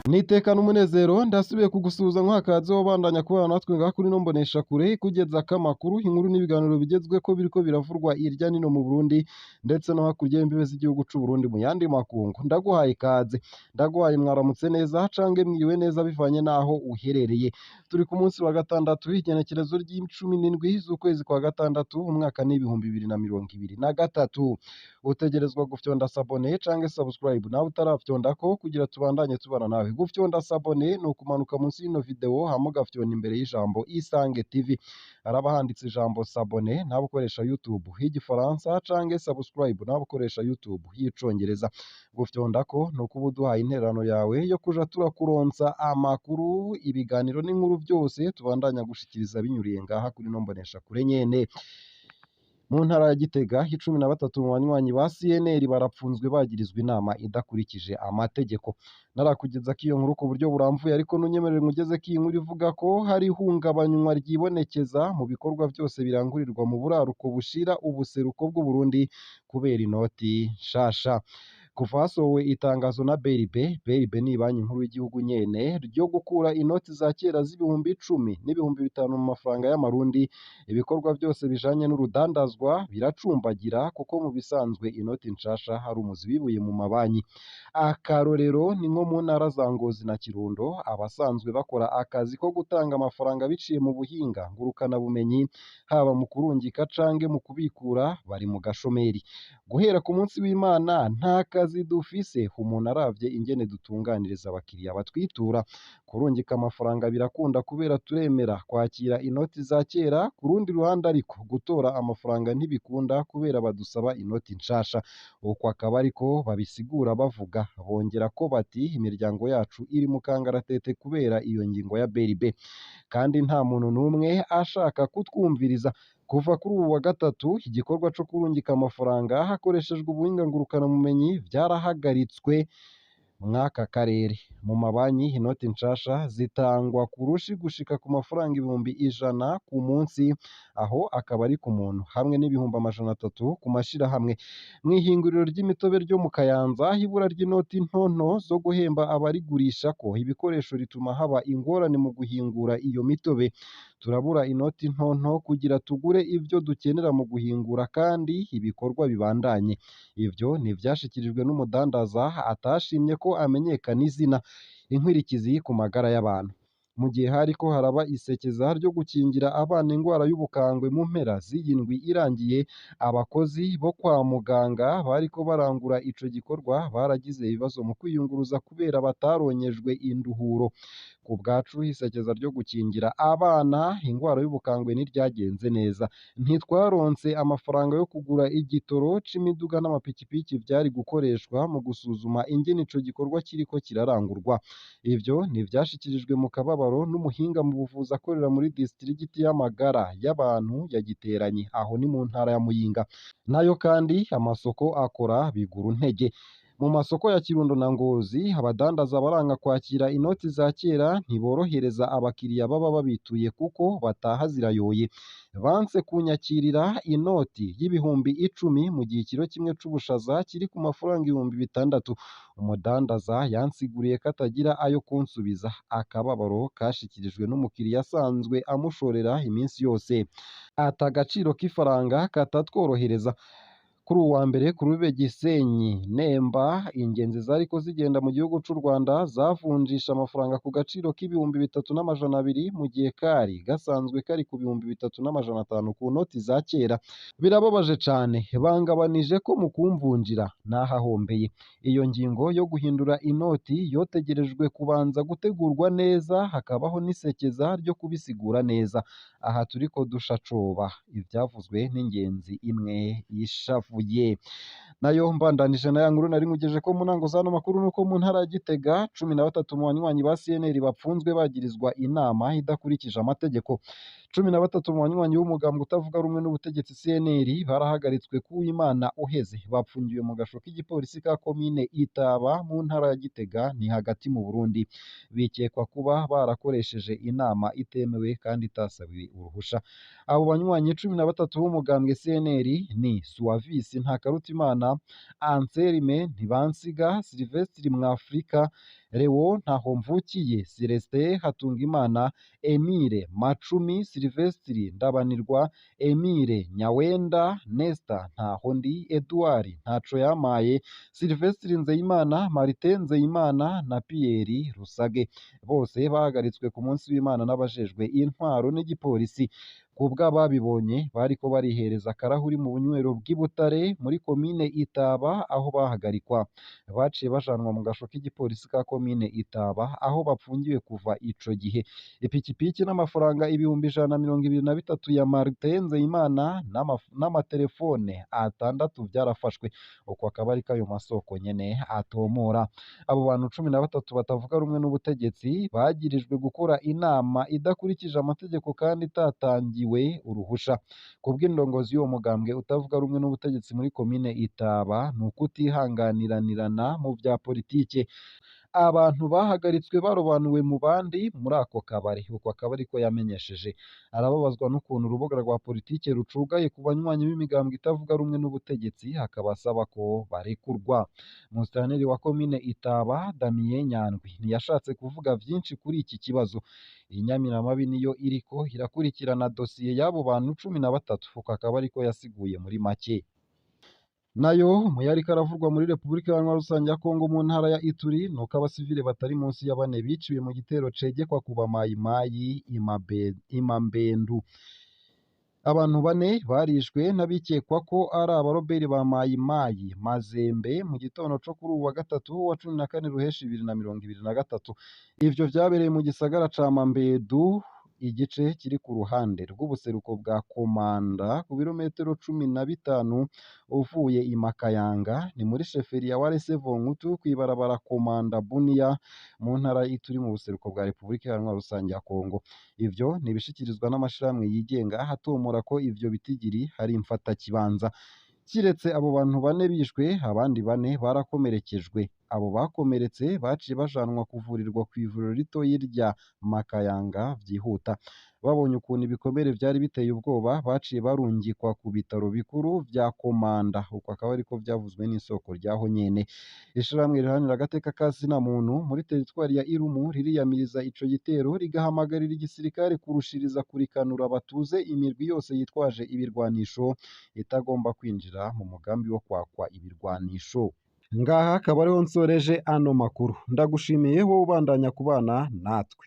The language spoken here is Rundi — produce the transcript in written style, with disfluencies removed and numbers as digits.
Nitekana umunezero ndasubiye kugusuhuza nk'akazi wabandanya kubana natwe ngaha kuri ino mboneshakure ikugezako amakuru inkuru n'ibiganiro bigezweko biriko biravurwa irya nino mu Burundi ndetse no hakurya y'imbibe z'igihugu c'u Burundi mu yandi makungu. Ndaguhaye ikaze, ndaguhaye mwaramutse neza cange mwiriwe neza bivanye naho uherereye. Turi ku munsi wa gatandatu igenekerezo ry'17 z'ukwezi kwa gatandatu umwaka n'ibihumbi 2023. Utegerezwa gufyonda sabone cange subscribe nawe utarafyondako kugira tubandanye tubana nawe. Gufyonda sabone ni ukumanuka munsi y'ino video hama ugafyonda imbere y'ijambo Isange TV. Haraba handitse ijambo sabone nawe ukoresha YouTube h'igifaransa cange subscribe nawe ukoresha YouTube h'icongereza. Gufyondako ni ukuba uduhaye intererano yawe yo kuja turakuronsa amakuru, ibiganiro n'inkuru vyose tubandanya gushikiriza binyuriye ngaha kuri ino mboneshakure nyene. Mu ntara ya Gitega 13 mu banywanyi ba CNL barapfunzwe bagirizwa inama idakurikije amategeko. Narakugezako iyo nkuru ku buryo buramvuye ariko nunyemerere nkugezeko iyi nkuru ivuga ko hari ihungabanywa ryibonekeza mu bikorwa vyose birangurirwa mu buraruko bushira ubuseruko bw'u Burundi kubera inoti nshasha. Kuva hasohowe itangazo na BRB ni banki nkuru y'igihugu nyene ryo gukura inoti za kera z'ibihumbi 10 n'ibihumbi 5 mu mafaranga y'amarundi, ibikorwa byose bijanye n'urudandazwa biracumbagira kuko mu bisanzwe inoti nshasha hari umuzi wibuye mu mabanki. Akarorero ni nko mu ntara za Ngozi na Kirundo, abasanzwe bakora akazi ko gutanga amafaranga biciye mu buhinga ngurukana bumenyi haba mu kurungika cange mu kubikura bari mu gashomeri. Guhera ku munsi w'Imana nta kazi dufise, umuntu aravye ingene dutunganiriza abakiriya batwitura. Kurungika amafaranga birakunda kubera turemera kwakira inoti za kera, ku rundi ruhande ariko gutora amafaranga ntibikunda kubera badusaba inoti nshasha. Uko akaba ariko babisigura bavuga, bongera ko bati imiryango yacu iri mu kangaratete kubera iyo ngingo ya BRB, kandi nta muntu n'umwe ashaka kutwumviriza. Kuva kuri ubu wa gatatu igikorwa co kurungika amafaranga hakoreshejwe ubuhinga ngurukanabumenyi vyarahagaritswe mw'aka karere. Mu mabanki inoti nshasha zitangwa ku rushi gushika ku mafaranga 100 ku munsi, aho akaba ari ku muntu, hamwe n'ibihumbi 300 ku mashirahamwe. Mw'ihinguriro ry'imitobe ryo mu Kayanza ibura ry'inoti ntonto zo guhemba abarigurishako ibikoresho rituma haba ingorane mu guhingura iyo mitobe. Turabura inoti ntonto kugira tugure ivyo dukenera mu guhingura kandi ibikorwa bibandanye. Ivyo ntivyashikirijwe n'umudandaza atashimye ko amenyekana izina. Inkwirikizi ku magara y'abantu. Mu gihe hariko haraba isekeza ryo gukingira abana ingwara y'ubukangwe mu mpera z'iyindwi irangiye, abakozi bo kwa muganga bariko barangura ico gikorwa baragize ibibazo mu kwiyunguruza kubera bataronyejwe induhuro. Ku bwacu isekeza ryo gukingira abana ingwara y'ubukangwe ntiryagenze neza. Ntitwaronse amafaranga yo kugura igitoro c'imiduga n'amapikipiki vyari gukoreshwa mu gusuzuma ingene ico gikorwa kiriko kirarangurwa. Ivyo ntivyashikirijwe mu kababaro n'umuhinga mu buvuzi akorera muri distrigiti y'amagara y'abantu ya Giteranyi, aho ni mu ntara ya Muyinga. Nayo kandi amasoko akora bigura ntege. Mu masoko ya Kirundo na Ngozi abadandaza baranka kwakira inoti za kera, ntiborohereza abakiriya baba babituye kuko bataha zirayoye. Banse kunyakirira inoti y'ibihumbi 10 mu gihe ikiro kimwe c'ubushaza kiri ku mafaranga 6,000. Umudandaza yansiguriye ko atagira ayo kunsubiza. Akababaro kashikirijwe n'umukiriya asanzwe amushorera iminsi yose. Ata agaciro k'ifaranga katatworohereza. Kuri uwa mbere ku Rube Gisenyi Nemba, ingenzi zariko zigenda mu gihugu c'u Rwanda zavunjisha amafaranga ku gaciro k'ibihumbi 3,200 mu gihe kari gasanzwe kari ku bihumbi 3,500 ku noti za kera. Birababaje cane, bangabanije ko mu kumvunjira nahahombeye. Iyo ngingo yo guhindura inoti yotegerejwe kubanza gutegurwa neza, hakabaho n'isekeza ryo kubisigura neza. Aha turiko dusha coba ivyavuzwe n'ingenzi imwe yishavuye. Nayo mbandanije na ya nkuru nari nkugeje ko mu ntango zano makuru nuko mu ntara ya Gitega 13 mu banywanyi ba CNL bapfunzwe bagirizwa inama idakurikije amategeko. 13 mu banywanyi b'umugambwe utavuga rumwe n'ubutegetsi CNL barahagaritswe ku Imana uheze, bapfungiwe mu gasho k'igipolisi ka komine Itaba mu ntara ya Gitega ni hagati mu Burundi. Bikekwa kuba barakoresheje inama itemewe kandi itasabiwe uruhusha. abo banywanyi 13 b'umugambwe CNL ni Suavisi Ntakarutimana, Anselme Ntibansiga, Sylvestre Mwafrika, Leo Ntahomvukiye, Celestin Hatungimana, Emile Macumi, Sylvestre Ndabanirwa, Emile Nyawenda, Nesta Ntahondi, Edouard Ntacoyamaye, Sylvestre Nzeyimana, Martin Nzeyimana na Pierre Rusage. Bose bahagaritswe ku munsi w'Imana n'abajejwe intwaro n'igipolisi. Kubw'ababibonye bariko barihereza akarahuri mu bunywero bw'i Butare muri komine Itaba aho bahagarikwa. Baciye bajanwa mu gasho k'igipolisi ka komine Itaba aho bapfungiwe kuva ico gihe. Ipikipiki n'amafaranga ibihumbi 123 ya Martin Nzeyimana n'amatelefone 6 vyarafashwe. Uko akaba ariko ayo masoko nyene atomora. Abo bantu 13 batavuga rumwe n'ubutegetsi bagirijwe gukora inama idakurikije amategeko kandi itatangiwe uruhusha. Kubw'indongozi y'uwo mugambwe utavuga rumwe n'ubutegetsi muri komine Itaba ni ukutihanganiranirana mu vya politike. Abantu bahagaritswe barobanuwe mu bandi muri ako kabari. Uko akaba ariko yamenyesheje. Arababazwa n'ukuntu urubuga rwa politike rucugaye ku banywanyi b'imigambwe itavuga rumwe n'ubutegetsi, hakaba asaba ko barekurwa. Musitanteri wa komine Itaba Damien Nyandwi ntiyashatse kuvuga vyinshi kuri iki kibazo. Inyamiramabi niyo iriko irakurikirana dosiye y'abo bantu 13. Uko akaba ariko yasiguye muri make. Nayo muyariko aravugwa muri Repubulika Iharanira Rusange ya Kongo mu ntara ya Ituri nuko abasivile batari munsi ya 4 biciwe mu gitero cegekwa ku bamayimayi Imambendu. Abantu 4 barishwe n'abikekwa ko ari abaroberi ba Mayimayi Mazembe mu gitondo co kuri uwu wa gatatu wa 14 Ruheshi 2023. Ivyo vyabereye mu gisagara ca Mambedu, igice kiri ku ruhande rw'ubuseruko bwa Komanda ku birometero 15 uvuye i Makayanga, ni muri sheferi ya Waresevonkutu kw'ibarabara Komanda Bunia mu ntara Ituri mu buseruko bwa Repubulika Iharanira Rusange ya Kongo. Ivyo nibishikirizwa n'amashirahamwe yigenga hatomora ko ivyo bitigiri hari imfatakibanza. Kiretse abo bantu 4 bishwe, abandi 4 barakomerekejwe. Abo bakomeretse baciye bajanwa kuvurirwa kw'ivuriro ritoyi rya Makayanga vyihuta. Babonye ukuntu ibikomere vyari biteye ubwoba, baciye barungikwa ku bitaro bikuru vya Komanda. Uko akaba ariko vyavuzwe n'isoko ryaho nyene. Ishirahamwe riharanira agateka ka zina muntu muri teritwari ya Irumu ririyamiriza ico gitero, rigahamagarira igisirikare kurushiriza kurikanura batuze imirwi yose yitwaje ibirwanisho itagomba kwinjira mu mugambi wo kwakwa ibirwanisho. Ngaha akaba ariho nsoreje ano makuru. Ndagushimiye wowe ubandanya kubana natwe.